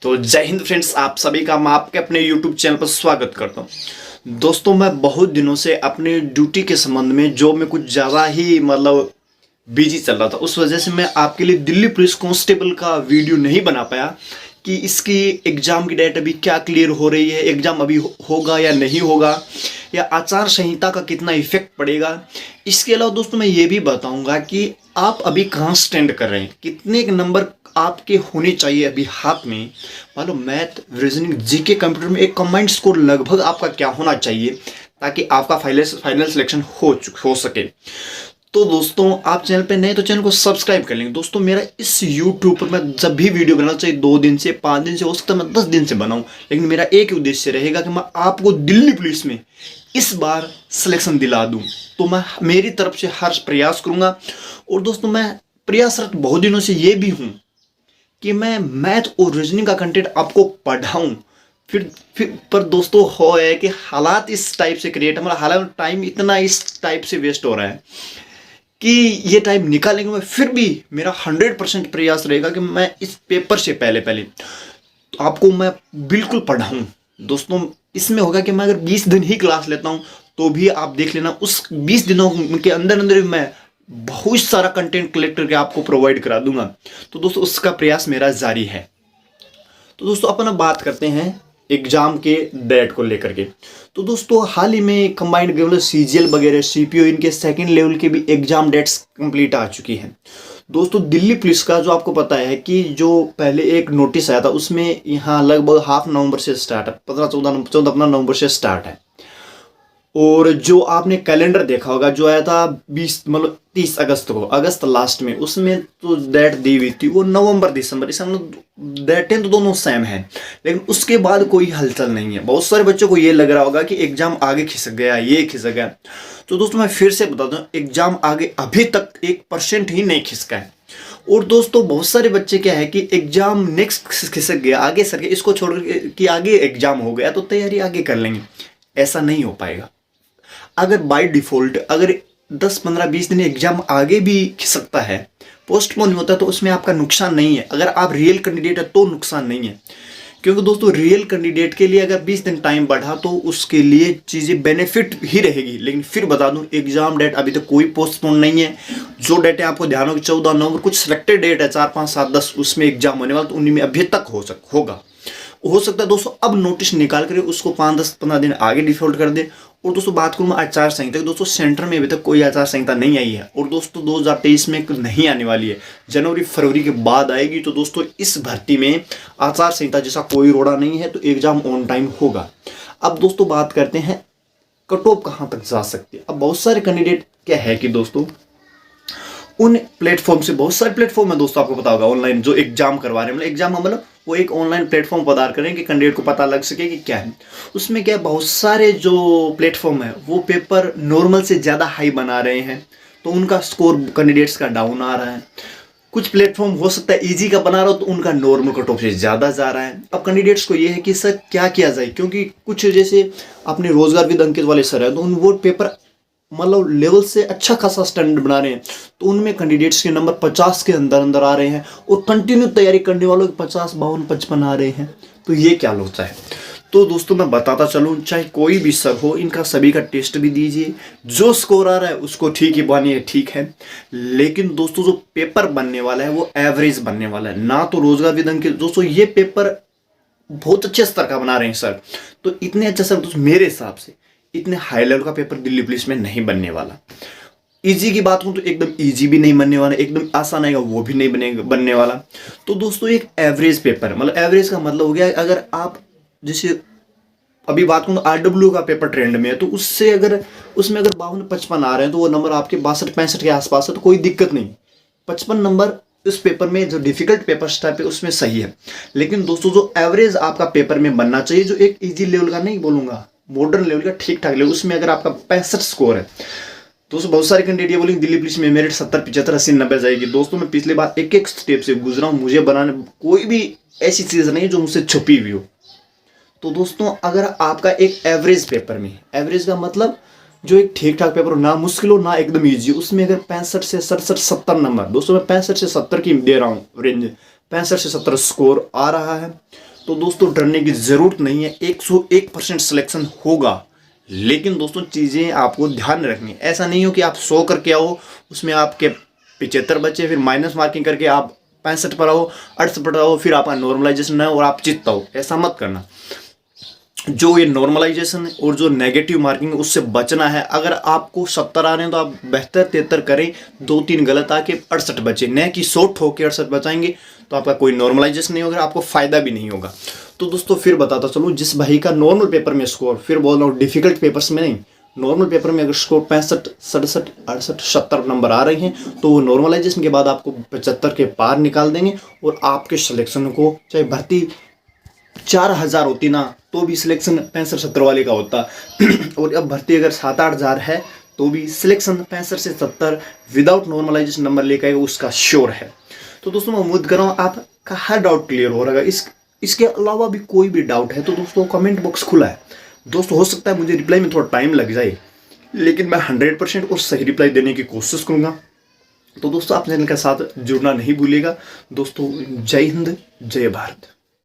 तो जय हिंद फ्रेंड्स, आप सभी का मैं आपके अपने YouTube चैनल पर स्वागत करता हूं। दोस्तों, मैं बहुत दिनों से अपने ड्यूटी के संबंध में जॉब में कुछ ज़्यादा ही बिजी चल रहा था। उस वजह से मैं आपके लिए दिल्ली पुलिस कांस्टेबल का वीडियो नहीं बना पाया कि इसकी एग्ज़ाम की डेट अभी क्या क्लियर हो रही है, एग्ज़ाम अभी होगा या नहीं होगा, या आचार संहिता का कितना इफेक्ट पड़ेगा। इसके अलावा दोस्तों मैं ये भी बताऊंगा कि आप अभी कहाँ स्टैंड कर रहे हैं, कितने नंबर आपके होने चाहिए अभी हाथ में। मान लो मैथ, रीजनिंग, जीके, कंप्यूटर में एक कंबाइंड स्कोर लगभग आपका क्या होना चाहिए ताकि आपका फाइनल सिलेक्शन हो सके। तो दोस्तों, आप चैनल पे नए तो चैनल को सब्सक्राइब कर लेंगे। दोस्तों, मेरा इस यूट्यूब पर मैं जब भी वीडियो बनाना चाहिए 2 दिन से 5 दिन से, हो सकता है मैं 10 दिन से बनाऊं, लेकिन मेरा एक उद्देश्य रहेगा कि मैं आपको दिल्ली पुलिस में इस बार सिलेक्शन दिला दूं। तो मैं मेरी तरफ से हर प्रयास करूंगा। और दोस्तों, मैं प्रयासरत बहुत दिनों से ये भी हूं कि मैं मैथ और रीजनिंग का कंटेंट आपको पढ़ाऊं। फिर पर दोस्तों हो है कि हालात इस टाइप से क्रिएट, हमारा हालात टाइम इतना इस टाइप से वेस्ट हो रहा है कि ये टाइम निकालेंगे मैं, फिर भी मेरा 100% प्रयास रहेगा कि मैं इस पेपर से पहले तो आपको मैं बिल्कुल पढ़ाऊं। दोस्तों, इसमें होगा कि मैं अगर 20 दिन ही क्लास लेता हूं तो भी आप देख लेना, उस 20 दिनों के अंदर अंदर मैं बहुत सारा कंटेंट कलेक्ट करके आपको प्रोवाइड करा दूंगा। तो दोस्तों, उसका प्रयास मेरा जारी है। तो दोस्तों, अपन अब बात करते हैं एग्जाम के डेट को लेकर के। तो दोस्तों, हाल ही में कंबाइंड सीजीएल वगैरह, सीपीओ, इनके सेकंड लेवल के भी एग्जाम डेट्स कंप्लीट आ चुकी हैं। दोस्तों, दिल्ली पुलिस का जो आपको पता है कि जो पहले एक नोटिस आया था उसमें यहाँ लगभग हाफ नवंबर से स्टार्ट है, 15 नवंबर से स्टार्ट है। और जो आपने कैलेंडर देखा होगा जो आया था 30 अगस्त को, अगस्त लास्ट में, उसमें तो डेट दी हुई थी वो नवंबर दिसंबर, इसमें डेटें तो दोनों सेम है, लेकिन उसके बाद कोई हलचल नहीं है। बहुत सारे बच्चों को ये लग रहा होगा कि एग्जाम आगे खिसक गया, ये खिसक गया। तो दोस्तों, मैं फिर से बता दूं, एग्जाम आगे अभी तक 1% ही नहीं खिसका है। और दोस्तों, बहुत सारे बच्चे क्या है कि एग्जाम नेक्स्ट खिसक गया, आगे सर गया, इसको छोड़ कि आगे एग्जाम हो गया तो तैयारी आगे कर लेंगे। ऐसा नहीं हो पाएगा। अगर बाय डिफॉल्ट अगर 10-15-20 दिन एग्जाम आगे भी खिसकता है, पोस्टपोन होता है, तो उसमें आपका नुकसान नहीं है। अगर आप रियल कैंडिडेट है तो नुकसान नहीं है, क्योंकि दोस्तों रियल कैंडिडेट के लिए अगर 20 दिन टाइम बढ़ा तो उसके लिए चीज़ें बेनिफिट ही रहेगी। लेकिन फिर बता दूं, एग्जाम डेट अभी तक कोई पोस्टपोन नहीं है। जो डेट है आपको ध्यान हो कि 14 नवंबर कुछ सिलेक्टेड डेट है, 4, 5, 7, 10 उसमें एग्जाम होने वाला, तो उन्हीं में अभी तक होगा। हो सकता है दोस्तों अब नोटिस निकाल कर उसको 5, 10, 15 दिन आगे डिफॉल्ट कर दे। और दोस्तों, बात करूँ मैं आचार संहिता की, दोस्तों सेंटर में अभी तक कोई आचार संहिता नहीं आई है। और दोस्तों 2023 में नहीं आने वाली है, जनवरी फरवरी के बाद आएगी। तो दोस्तों, इस भर्ती में आचार संहिता जैसा कोई रोड़ा नहीं है, तो एग्जाम ऑन टाइम होगा। अब दोस्तों बात करते हैं कट ऑफ कहाँ तक जा सकती है। अब बहुत सारे कैंडिडेट क्या है कि दोस्तों उन प्लेटफॉर्म से, बहुत सारे प्लेटफॉर्म है दोस्तों, आपको पता होगा ऑनलाइन जो एग्जाम करवा रहे हैं, एग्जाम वो एक ऑनलाइन प्लेटफॉर्म प्रदान करें कि कैंडिडेट को पता लग सके कि क्या है उसमें। क्या बहुत सारे जो प्लेटफॉर्म है वो पेपर नॉर्मल से ज़्यादा हाई बना रहे हैं, तो उनका स्कोर कैंडिडेट्स का डाउन आ रहा है। कुछ प्लेटफॉर्म हो सकता है ईजी का बना रहा हो तो उनका नॉर्मल कट ऑफ से ज़्यादा जा रहा है। अब कैंडिडेट्स को ये है कि सर क्या किया जाए, क्योंकि कुछ जैसे अपने रोजगार विद अंकित वाले सर है, तो उन वो पेपर लेवल से अच्छा खासा स्टैंडर्ड बना रहे हैं, तो उनमें कैंडिडेट्स के नंबर 50 के अंदर अंदर आ रहे हैं, और कंटिन्यू तैयारी करने वालों के 50, 52, 55 आ रहे हैं। तो ये क्या लोचा है। तो दोस्तों, मैं बताता चलूँ, चाहे कोई भी सर हो, इनका सभी का टेस्ट भी दीजिए, जो स्कोर आ रहा है उसको ठीक ही बनिए, ठीक है। लेकिन दोस्तों, जो पेपर बनने वाला है वो एवरेज बनने वाला है, ना तो रोजगार विदन के। दोस्तों, ये पेपर बहुत अच्छे स्तर का बना रहे हैं सर, तो इतने अच्छे सर दोस्तों मेरे हिसाब से इतने हाई लेवल का पेपर दिल्ली पुलिस में नहीं बनने वाला। इजी की बात करूं तो एकदम इजी भी नहीं बनने वाला, एकदम आसान आएगा वो भी नहीं बनने वाला। तो दोस्तों, एक एवरेज पेपर, एवरेज का मतलब हो गया, अगर आप जैसे अभी बात करूँ आरडब्ल्यू का पेपर ट्रेंड में है, तो उससे अगर उसमें अगर 52-55 आ रहे हैं तो वो नंबर आपके 62-65 के आसपास है, तो कोई दिक्कत नहीं। 55 नंबर उस पेपर में, जो डिफिकल्ट पेपर टाइप है उसमें सही है। लेकिन दोस्तों, जो एवरेज आपका पेपर में बनना चाहिए, जो एक इजी लेवल का नहीं बोलूंगा, मॉडर्न लेवल का, ठीक ठाक लेवल, उसमें अगर आपका 65 स्कोर है, दोस्तों बहुत सारे कैंडिडेट ये बोलेंगे दिल्ली पुलिस में मेरिट 70, 75, 80, 90 जाएगी। दोस्तों, मैं पिछले बार एक स्टेप से गुजरा हूं, मुझे बनाने कोई भी ऐसी चीज नहीं है जो मुझसे छुपी हुई हो। तो दोस्तों, अगर आपका एक एवरेज पेपर में, एवरेज का मतलब जो एक ठीक ठाक पेपर हो, ना मुश्किल हो ना एकदम ईजी, उसमें अगर 65 से 67, 70 नंबर, दोस्तों मैं 65 से 70 की दे रहा हूँ रेंज, 65 से 70 स्कोर आ रहा है। तो दोस्तों डरने की ज़रूरत नहीं है, 101% सिलेक्शन होगा। लेकिन दोस्तों चीज़ें आपको ध्यान में रखनी है। ऐसा नहीं हो कि आप 100 करके आओ, उसमें आपके 75 बचे, फिर माइनस मार्किंग करके आप 65 पर आओ, 68 पर आओ, फिर आपका नॉर्मलाइजेशन है और आप जीतता हो। ऐसा मत करना। जो ये नॉर्मलाइजेशन और जो नेगेटिव मार्किंग है उससे बचना है। अगर आपको 70 आ रहे हैं तो आप 72 73 करें, 2-3 गलत आके 68 बचे, न कि 100 ठोक के 68 बचाएंगे तो आपका कोई नॉर्मलाइजेशन नहीं होगा, आपको फायदा भी नहीं होगा। तो दोस्तों फिर बताता चलूँ, जिस भाई का नॉर्मल पेपर में स्कोर, फिर बोल रहा हूँ डिफिकल्ट पेपर्स में नहीं, नॉर्मल पेपर में अगर स्कोर 65 67 68 70 नंबर आ रहे हैं तो वो नॉर्मलाइजेशन के बाद आपको 75 के पार निकाल देंगे और आपके सिलेक्शन को, चाहे भर्ती 4000 होती ना तो भी सिलेक्शन 65-70 वाले का होता और अब भर्ती अगर 7-8 हज़ार है तो भी सिलेक्शन 65 से 70 विदाउट नॉर्मलाइजेशन नंबर लेकर उसका श्योर है। तो दोस्तों मैं उम्मीद कर रहा हूँ आपका हर डाउट क्लियर हो रहा है। इसके अलावा भी कोई भी डाउट है तो दोस्तों कमेंट बॉक्स खुला है दोस्तों। हो सकता है मुझे रिप्लाई में थोड़ा टाइम लग जाए, लेकिन मैं 100% और सही रिप्लाई देने की कोशिश करूँगा। तो दोस्तों आप चैनल के साथ जुड़ना नहीं भूलिएगा। दोस्तों जय हिंद, जय भारत।